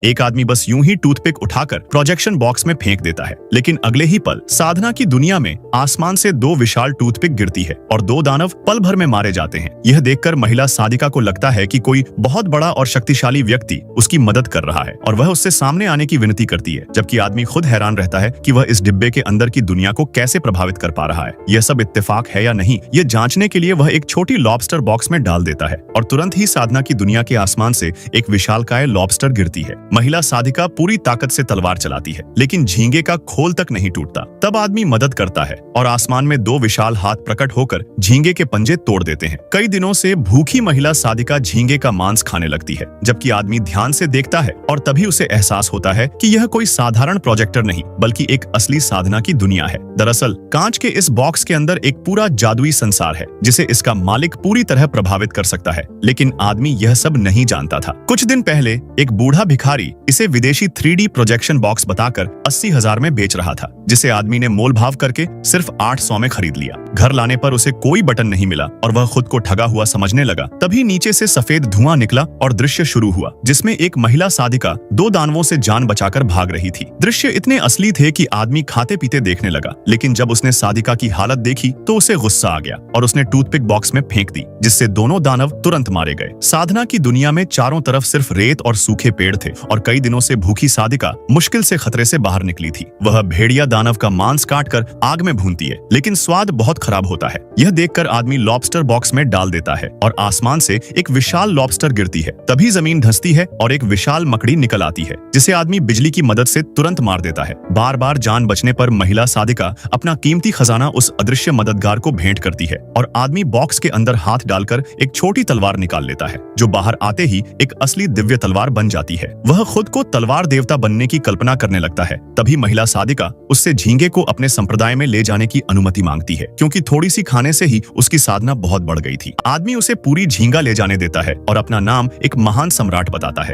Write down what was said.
एक आदमी बस यूं ही टूथपिक उठाकर प्रोजेक्शन बॉक्स में फेंक देता है, लेकिन अगले ही पल साधना की दुनिया में आसमान से दो विशाल टूथपिक गिरती है और दो दानव पल भर में मारे जाते हैं। यह देखकर महिला साधिका को लगता है कि कोई बहुत बड़ा और शक्तिशाली व्यक्ति उसकी मदद कर रहा है और वह उससे सामने आने की विनती करती है, जबकि आदमी खुद हैरान रहता है कि वह इस डिब्बे के अंदर की दुनिया को कैसे प्रभावित कर पा रहा है। यह सब इत्तेफाक है या नहीं, यह जांचने के लिए वह एक छोटी लॉबस्टर बॉक्स में डाल देता है और तुरंत ही साधना की दुनिया के आसमान से एक विशालकाय लॉबस्टर गिरती है। महिला साधिका पूरी ताकत से तलवार चलाती है, लेकिन झींगे का खोल तक नहीं टूटता। तब आदमी मदद करता है और आसमान में दो विशाल हाथ प्रकट होकर झींगे के पंजे तोड़ देते हैं। कई दिनों से भूखी महिला साधिका झींगे का मांस खाने लगती है, जबकि आदमी ध्यान से देखता है और तभी उसे एहसास होता है कि यह कोई साधारण प्रोजेक्टर नहीं बल्कि एक असली साधना की दुनिया है। दरअसल कांच के इस बॉक्स के अंदर एक पूरा जादुई संसार है जिसे इसका मालिक पूरी तरह प्रभावित कर सकता है, लेकिन आदमी यह सब नहीं जानता था। कुछ दिन पहले एक बूढ़ा भिखारी इसे विदेशी 3D प्रोजेक्शन बॉक्स बताकर 80,000 में बेच रहा था, जिसे आदमी ने मोल भाव करके सिर्फ 800 में खरीद लिया। घर लाने पर उसे कोई बटन नहीं मिला और वह खुद को ठगा हुआ समझने लगा। तभी नीचे से सफेद धुआं निकला और दृश्य शुरू हुआ जिसमें एक महिला साधिका दो दानवों से जान बचाकर भाग रही थी। दृश्य इतने असली थे कि आदमी खाते पीते देखने लगा, लेकिन जब उसने साधिका की हालत देखी तो उसे गुस्सा आ गया और उसने टूथपिक बॉक्स में फेंक दी, जिससे दोनों दानव तुरंत मारे गए। साधना की दुनिया में चारों तरफ सिर्फ रेत और सूखे पेड़ थे और कई दिनों से भूखी साधिका मुश्किल से खतरे से बाहर निकली थी। वह भेड़िया दानव का मांस काटकर आग में भूनती है, लेकिन स्वाद बहुत खराब होता है। यह देखकर आदमी लॉबस्टर बॉक्स में डाल देता है और आसमान से एक विशाल लॉबस्टर गिरती है। तभी जमीन धंसती है और एक विशाल मकड़ी निकल आती है, जिसे आदमी बिजली की मदद से तुरंत मार देता है। बार बार जान बचने पर महिला साधिका अपना कीमती खजाना उस अदृश्य मददगार को भेंट करती है और आदमी बॉक्स के अंदर हाथ डालकर एक छोटी तलवार निकाल लेता है, जो बाहर आते ही एक असली दिव्य तलवार बन जाती है। वह खुद को तलवार देवता बनने की कल्पना करने लगता है। तभी महिला साधिका उससे झींगे को अपने संप्रदाय में ले जाने की अनुमति मांगती है, क्योंकि थोड़ी सी खाने से ही उसकी साधना बहुत बढ़ गई थी। आदमी उसे पूरी झींगा ले जाने देता है और अपना नाम एक महान सम्राट बताता है।